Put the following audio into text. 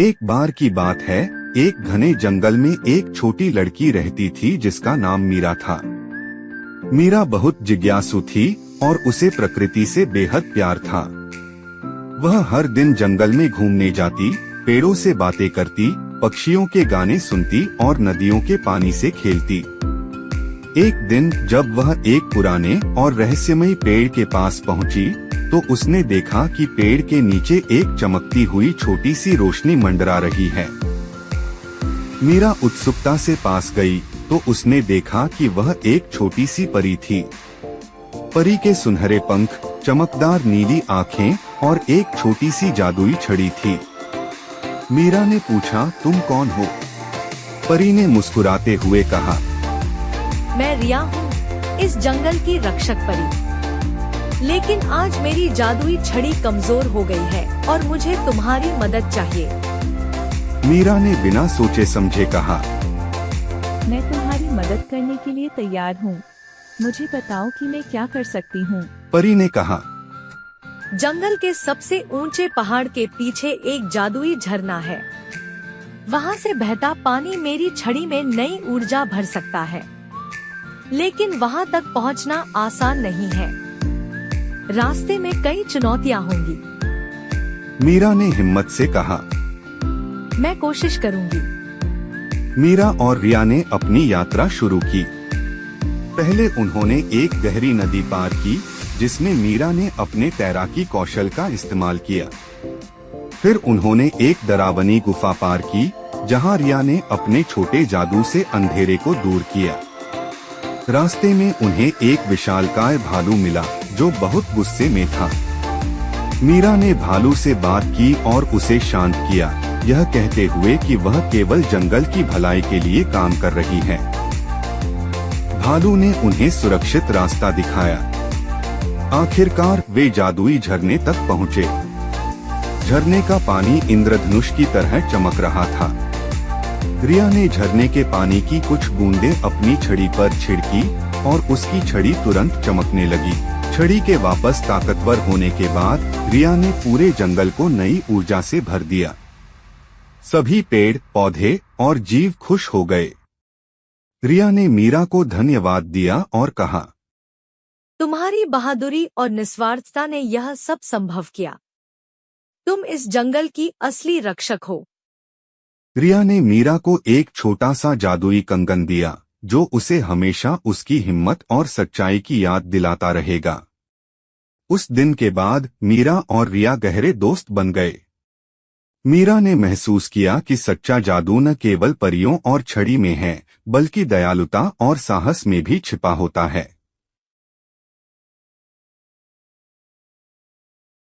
एक बार की बात है, एक घने जंगल में एक छोटी लड़की रहती थी जिसका नाम मीरा था। मीरा बहुत जिज्ञासु थी और उसे प्रकृति से बेहद प्यार था। वह हर दिन जंगल में घूमने जाती, पेड़ों से बातें करती, पक्षियों के गाने सुनती और नदियों के पानी से खेलती। एक दिन जब वह एक पुराने और रहस्यमयी पेड़ के पास पहुंची, तो उसने देखा कि पेड़ के नीचे एक चमकती हुई छोटी सी रोशनी मंडरा रही है। मीरा उत्सुकता से पास गई तो उसने देखा कि वह एक छोटी सी परी थी। परी के सुनहरे पंख, चमकदार नीली आँखें और एक छोटी सी जादुई छड़ी थी। मीरा ने पूछा, तुम कौन हो? परी ने मुस्कुराते हुए कहा, मैं रिया हूँ, इस जंगल की रक्षक परी। लेकिन आज मेरी जादुई छड़ी कमजोर हो गई है और मुझे तुम्हारी मदद चाहिए। मीरा ने बिना सोचे समझे कहा, मैं तुम्हारी मदद करने के लिए तैयार हूँ। मुझे बताओ कि मैं क्या कर सकती हूँ। परी ने कहा, जंगल के सबसे ऊंचे पहाड़ के पीछे एक जादुई झरना है। वहाँ से बहता पानी मेरी छड़ी में नई ऊर्जा भर सकता है, लेकिन वहाँ तक पहुँचना आसान नहीं है। रास्ते में कई चुनौतियाँ होंगी। मीरा ने हिम्मत से कहा, मैं कोशिश करूँगी। मीरा और रिया ने अपनी यात्रा शुरू की। पहले उन्होंने एक गहरी नदी पार की, जिसमें मीरा ने अपने तैराकी कौशल का इस्तेमाल किया। फिर उन्होंने एक डरावनी गुफा पार की, जहां रिया ने अपने छोटे जादू से अंधेरे को दूर किया। रास्ते में उन्हें एक विशालकाय भालू मिला, जो बहुत गुस्से में था। मीरा ने भालू से बात की और उसे शांत किया, यह कहते हुए कि वह केवल जंगल की भलाई के लिए काम कर रही है। भालू ने उन्हें सुरक्षित रास्ता दिखाया। आखिरकार वे जादुई झरने तक पहुँचे। झरने का पानी इंद्रधनुष की तरह चमक रहा था। रिया ने झरने के पानी की कुछ बूंदें अपनी छड़ी पर छिड़की और उसकी छड़ी तुरंत चमकने लगी। छड़ी के वापस ताकतवर होने के बाद रिया ने पूरे जंगल को नई ऊर्जा से भर दिया। सभी पेड़, पौधे और जीव खुश हो गए। रिया ने मीरा को धन्यवाद दिया और कहा, तुम्हारी बहादुरी और निस्वार्थता ने यह सब संभव किया। तुम इस जंगल की असली रक्षक हो। रिया ने मीरा को एक छोटा सा जादुई कंगन दिया, जो उसे हमेशा उसकी हिम्मत और सच्चाई की याद दिलाता रहेगा। उस दिन के बाद मीरा और रिया गहरे दोस्त बन गए। मीरा ने महसूस किया कि सच्चा जादू न केवल परियों और छड़ी में है, बल्कि दयालुता और साहस में भी छिपा होता है।